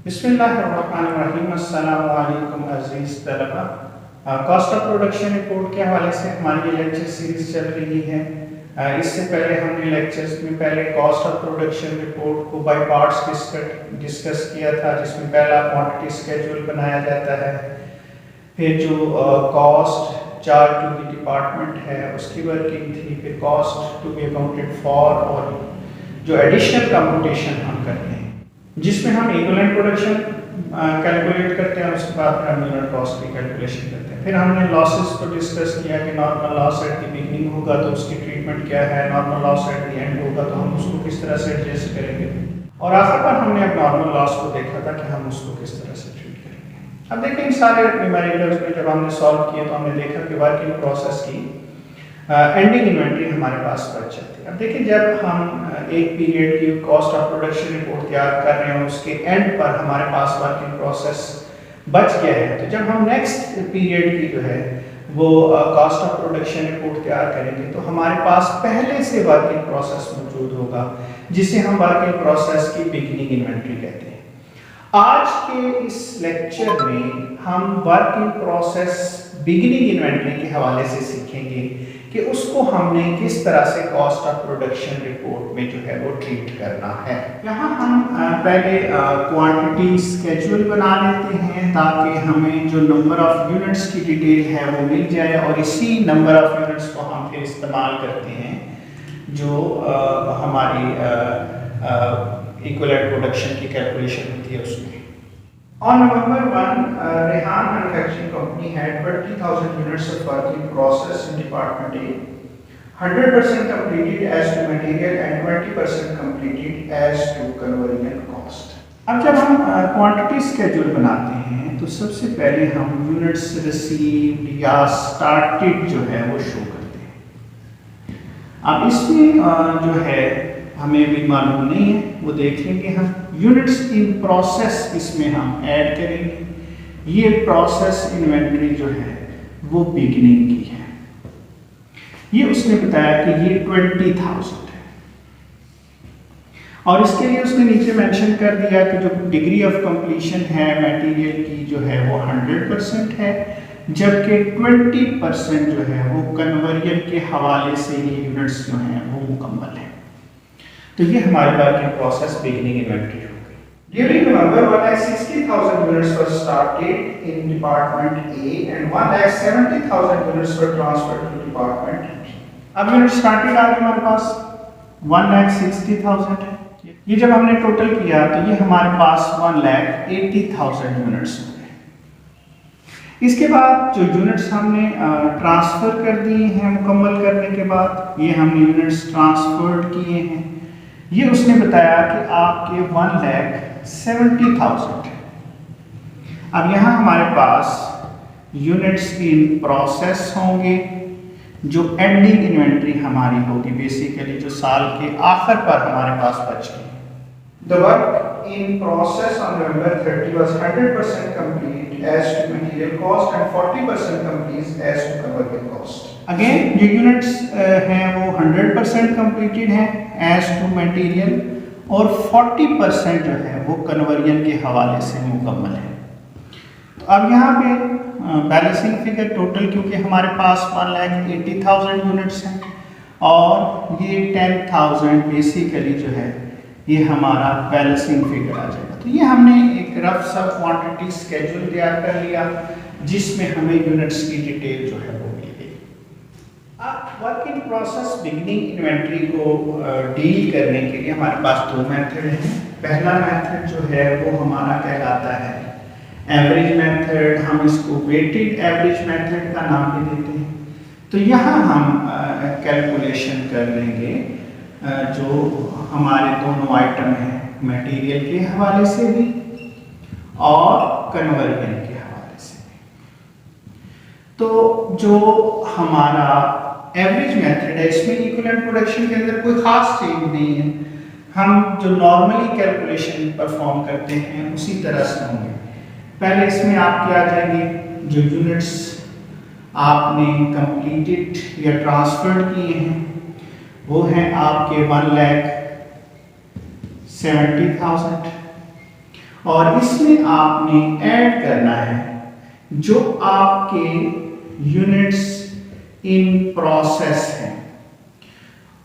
बिस्मिल्लाहिर्रहमानिर्रहीम। अस्सलामु अलैकुम अज़ीज़ तलबा। कॉस्ट ऑफ प्रोडक्शन रिपोर्ट के हवाले से हमारी ये लेक्चर सीरीज चल रही है। इससे पहले हमने लेक्चर्स में पहले कॉस्ट ऑफ प्रोडक्शन रिपोर्ट को बाय पार्ट्स डिस्कस किया था, जिसमें पहला क्वांटिटी स्केड्यूल बनाया जाता है, फिर जो cost charge to the department है उसकी वर्किंग थी, फिर cost to be accounted for, और जो एडिशनल कंप्यूटेशन हम करते हैं जिसमें हम इक्विवेलेंट प्रोडक्शन कैलकुलेट करते हैं, उसके बाद फिर हम यूनिट कॉस्ट की कैलकुलेशन करते हैं। फिर हमने लॉसेस को डिस्कस किया कि normal loss at the beginning होगा तो उसकी ट्रीटमेंट क्या है, normal loss at the end होगा तो हम उसको किस तरह से एडजस्ट करेंगे, और आखिर पर हमने अब नॉर्मल लॉस को देखा था कि हम उसको किस तरह से ट्रीट करेंगे। अब देखिए इन सारे न्यूमेरिकल्स में जब हमने सॉल्व किए तो हमने देखा कि वर्किंग प्रोसेस की एंडिंग इन्वेंट्री हमारे पास बच जाती है। अब देखिए जब हम एक पीरियड की कॉस्ट ऑफ प्रोडक्शन रिपोर्ट तैयार कर रहे हैं, उसके एंड पर हमारे पास वर्किंग प्रोसेस बच गया है, तो जब हम नेक्स्ट पीरियड की जो है वो कॉस्ट ऑफ प्रोडक्शन रिपोर्ट तैयार करेंगे तो हमारे पास पहले से वर्किंग प्रोसेस मौजूद होगा, जिसे हम वर्किंग प्रोसेस की बिगिनिंग इन्वेंट्री कहते हैं। आज के इस लेक्चर में हम वर्किंग प्रोसेस बिगिनिंग इन्वेंट्री के हवाले से सीखेंगे कि उसको हमने किस तरह से कॉस्ट ऑफ प्रोडक्शन रिपोर्ट में जो है वो ट्रीट करना है। यहाँ हम पहले क्वांटिटी स्केड्यूल बना लेते हैं ताकि हमें जो नंबर ऑफ यूनिट्स की डिटेल है वो मिल जाए, और इसी नंबर ऑफ यूनिट्स को हम फिर इस्तेमाल करते हैं जो हमारी इक्विवेलेंट प्रोडक्शन की कैलकुलेशन होती है उसमें। On November 1, Rehan Manufacturing Company had 20,000 units of work in process in Department A, 100% completed as to material and 20% completed as to conversion cost. अब जब हम क्वांटिटी स्केड्यूल बनाते हैं तो सबसे पहले हम यूनिट्स रिसीव्ड या स्टार्टेड जो है वो शो करते हैं। अब इसमें जो है हमें भी मालूम नहीं है, वो देख लेंगे हम। यूनिट्स इन प्रोसेस इसमें हम ऐड करेंगे। ये प्रोसेस इन्वेंट्री जो है वो बिगिनिंग की है। ये उसने बताया कि ये 20,000 है, और इसके लिए उसने नीचे मेंशन कर दिया कि जो डिग्री ऑफ कंप्लीशन है मटेरियल की जो है वो 100% है, जबकि 20% जो है वो कन्वर्जन के हवाले से ये यूनिट्स जो हैं वो मुकम्मल है। तो ये हमारे वर्किंग प्रोसेस बिगिनिंग इन्वेंट्री हो गई। During November, 1,60,000 units were started in Department A and 1,70,000 units were transferred to Department B. अब यूनिट स्टार्टेड आ गए हमारे पास 1,60,000 है। ये जब हमने टोटल किया तो ये हमारे पास 1,80,000 यूनिट्स हो गए। इसके बाद जो यूनिट्स हमने ट्रांसफर कर दिए हैं मुकम्मल करने के बाद, ये हमने यूनिट्स ट्रांसफर्ड किए हैं, ये उसने बताया कि आपके 1,70,000 है। अब यहाँ हमारे पास यूनिट्स इन प्रोसेस होंगे, जो एंडिंग इन्वेंट्री हमारी होगी, बेसिकली जो साल के आखिर पर हमारे पास बचेगी। The work in process on November 30 was 100% complete as to material cost and 40% complete as to conversion cost. Again जो यूनिट्स हैं वो 100% कंप्लीटेड हैं एज टू मटेरियल, और 40% जो है वो कन्वर्जन के हवाले से मुकम्मल है। तो अब यहाँ पे बैलेंसिंग फिगर टोटल, क्योंकि हमारे पास 1,80,000 यूनिट्स हैं और ये 10,000 बेसिकली जो है ये हमारा बैलेंसिंग फिगर आ जाएगा। तो ये हमने एक रफ सा क्वांटिटी स्केड्यूल तैयार कर लिया जिसमें हमें यूनिट्स की डिटेल जो है वो मिल गई। अब वर्किंग प्रोसेस बिगिनिंग इन्वेंट्री को डील करने के लिए हमारे पास दो मेथड हैं। पहला मेथड जो है वो हमारा कहलाता है एवरेज मेथड, हम इसको वेटेड एवरेज मेथड का नाम भी देते हैं। तो यहाँ हम कैलकुलेशन कर लेंगे जो हमारे दोनों आइटम हैं, मटेरियल के हवाले से भी और कन्वर्जन के हवाले से भी। तो जो हमारा एवरेज मेथड है इसमें इक्विवेलेंट प्रोडक्शन के अंदर कोई खास चेंज नहीं है, हम जो नॉर्मली कैलकुलेशन परफॉर्म करते हैं उसी तरह से होंगे। पहले इसमें आपके आ जाएंगे जो यूनिट्स आपने कंप्लीटेड या ट्रांसफर्ड किए हैं, वो हैं आपके 1,70,000, और इसमें आपने ऐड करना है जो आपके यूनिट्स इन प्रोसेस हैं,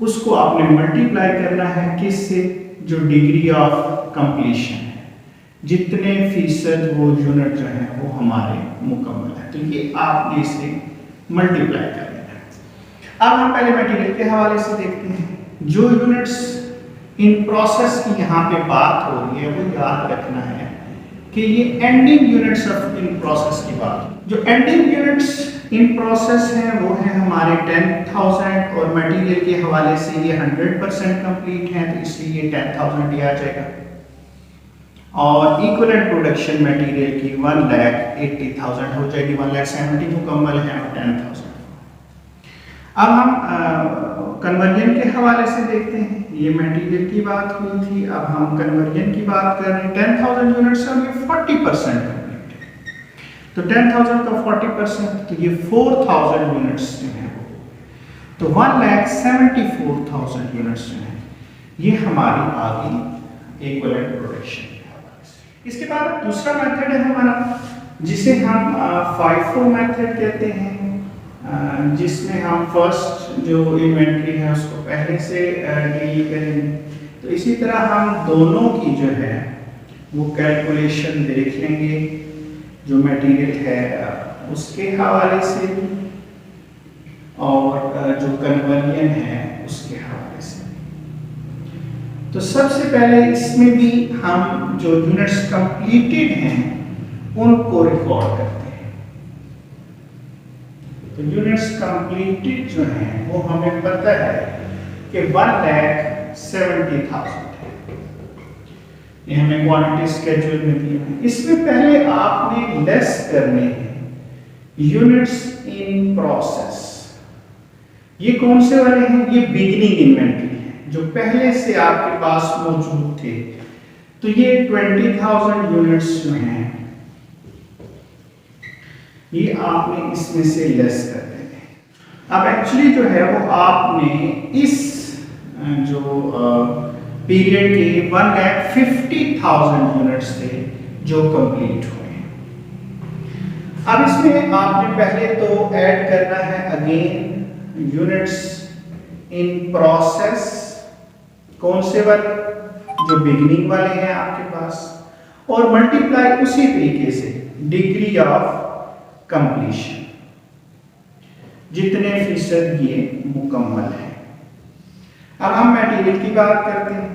उसको आपने मल्टीप्लाई करना है किससे, जो डिग्री ऑफ कंप्लीशन है, जितने फीसद वो यूनिट जो है वो हमारे मुकम्मल है, तो ये आपने इसे मल्टीप्लाई कर लेना है। अब हम पहले मटेरियल के हवाले से देखते हैं। जो यूनिट्स इन प्रोसेस की यहाँ पे बात हो रही है वो याद रखना है कि ये ending units of in process की बात। जो एंडिंग यूनिट्स इन प्रोसेस हैं वो है हमारे 10,000 और मटेरियल के हवाले से ये 100% कंप्लीट है, तो इसलिए ये 10,000 ही आ जाएगा। और इक्विवेलेंट प्रोडक्शन मटेरियल की 1,80,000 हो जाएगी, 1,70,000 मुकम्मल है और 10,000। अब हम कन्वर्जन के हवाले से देखते हैं। ये मटेरियल की बात हुई थी, अब हम कन्वर्जन की बात कर रहे हैं। 10,000 यूनिट्स और ये 40% कंप्लीट है, तो 10,000 का 40%, तो ये 4,000 यूनिट्स जो है वो, तो 1,74,000 यूनिट्स जो है ये हमारी आ गई इक्विवेलेंट प्रोडक्शन के हवाले से। इसके बाद दूसरा मेथड है हमारा जिसे हम FIFO मेथड कहते हैं, जिसमें हम फर्स्ट जो इन्वेंट्री है उसको पहले से डील करेंगे। तो इसी तरह हम दोनों की जो है वो कैलकुलेशन देख लेंगे, जो मटेरियल है उसके हवाले से और जो कन्वर्जन है उसके हवाले से। तो सबसे पहले इसमें भी हम जो यूनिट्स कंप्लीटेड हैं उनको रिकॉर्ड करते हैं। तो यूनिट्स कंप्लीटेड जो हैं वो हमें पता है कि 1,70,000 है, ये हमें क्वांटिटी स्केड्यूल में दिया है। इसमें पहले आपने लेस करने हैं यूनिट्स इन प्रोसेस। ये कौन से वाले हैं, ये बिगिनिंग इन्वेंट्री है जो पहले से आपके पास मौजूद थे। तो ये 20,000 यूनिट्स जो हैं ये आपने इसमें से लेस कर देने हैं। अब एक्चुअली जो है वो आपने इस जो पीरियड के 1,50,000 यूनिट्स थे जो कंप्लीट हुए हैं। अब इसमें आपने पहले तो ऐड करना है अगेन यूनिट्स इन प्रोसेस, कौन से वाले, जो बिगिनिंग वाले हैं आपके पास, और मल्टीप्लाई उसी तरीके से डिग्री ऑफ कंप्लीशन, जितने फीसद ये मुकम्मल है। अब हम मटेरियल की बात करते हैं।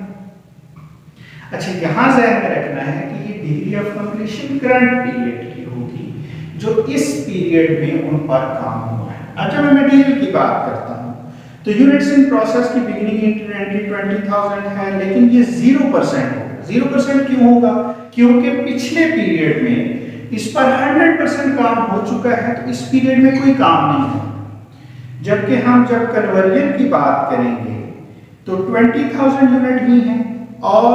अच्छा, यहां ज़हन में रखना है कि ये degree of completion current period की होगी, जो इस पीरियड में उन पर काम हुआ है। अच्छा, मैं मटेरियल की बात करता हूं तो यूनिट्स इन प्रोसेस की बिगिनिंग इन्वेंट्री 20,000 है, लेकिन ये 0% होगा। 0% क्यों होगा, क्योंकि पिछले पीरियड में इस पर 100% काम हो चुका है, तो इस पीरियड में कोई काम नहीं है। जबकि हम जब कन्वर्जन की बात करेंगे तो 20,000 यूनिट ही हैं और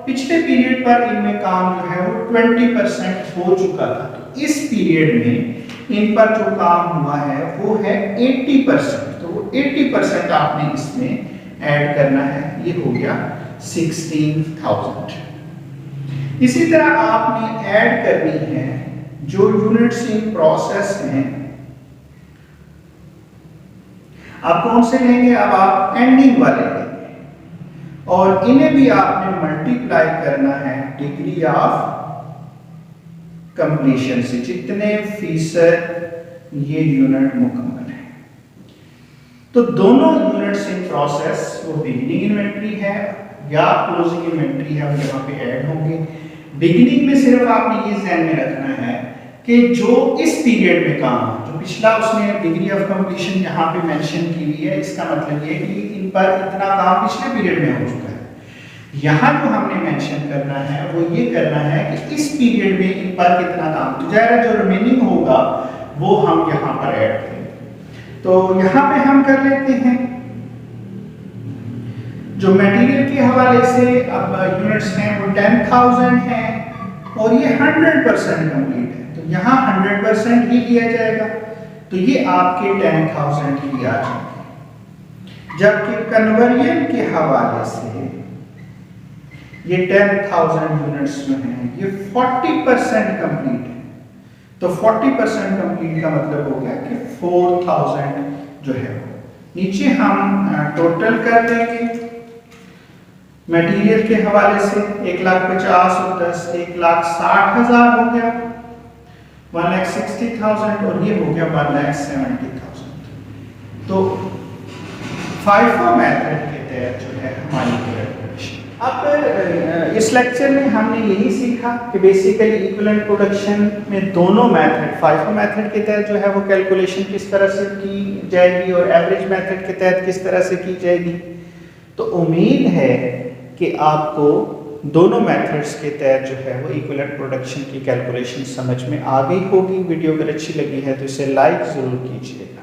पिछले पीरियड पर इनमें काम जो है वो 20% हो चुका था। तो इस पीरियड में इन पर जो काम हुआ है वो है 80%, तो वो 80% आपने इसमें ऐड करना है, ये हो गया 16,000। इसी तरह आपने ऐड करनी है जो यूनिट्स इन प्रोसेस हैं। आप कौन से लेंगे, अब आप एंडिंग वाले लेंगे और इन्हें भी आपने मल्टीप्लाई करना है डिग्री ऑफ कंप्लीशन से, जितने फीसद ये यूनिट मुकम्मल है। तो दोनों यूनिट्स इन प्रोसेस वो बिगिनिंग इन्वेंट्री है या क्लोजिंग इन्वेंट्री है, वो यहाँ पे ऐड होंगे। बिगिनिंग में सिर्फ आपने ये ध्यान में रखना है कि जो इस पीरियड में काम, जो पिछला उसने डिग्री ऑफ कंप्लीशन यहाँ पे मेंशन की हुई है, इसका मतलब ये कि इन पर इतना काम पिछले पीरियड में हो चुका है। यहाँ जो हमने मेंशन करना है वो ये करना है कि इस पीरियड में इन पर कितना काम, तो जाएगा जो रिमेनिंग होगा वो हम यहाँ पर ऐड करेंगे। तो यहाँ पे हम कर लेते हैं जो मटेरियल के हवाले से। अब यूनिट्स हैं वो 10,000 हैं और ये 100% कंप्लीट है, तो यहाँ 100% ही लिया जाएगा, तो ये आपके 10,000 ही आ जाएंगे। जबकि कन्वर्जन के हवाले से ये 10,000 यूनिट्स जो हैं ये 40% कंप्लीट है। तो 40% कंप्लीट का मतलब हो गया कि 4,000 जो है नीचे हम टोटल कर देंगे मटेरियल के हवाले से 1,50,000 और 10 1,60,000 हो गया 1,60,000 और ये हो गया 1,70,000। तो FIFO मेथड के तहत जो है हमारी कैलकुलेशन। अब इस लेक्चर में हमने यही सीखा कि बेसिकली इक्विवेलेंट प्रोडक्शन में दोनों मेथड FIFO मेथड के तहत जो है वो कैलकुलेशन किस तरह से की जाएगी और एवरेज मेथड के तहत किस तरह से की जाएगी। तो उम्मीद है कि आपको दोनों मेथड्स के तहत जो है वो इक्विवेलेंट प्रोडक्शन की कैलकुलेशन समझ में आ गई होगी। वीडियो अगर अच्छी लगी है तो इसे लाइक ज़रूर कीजिएगा।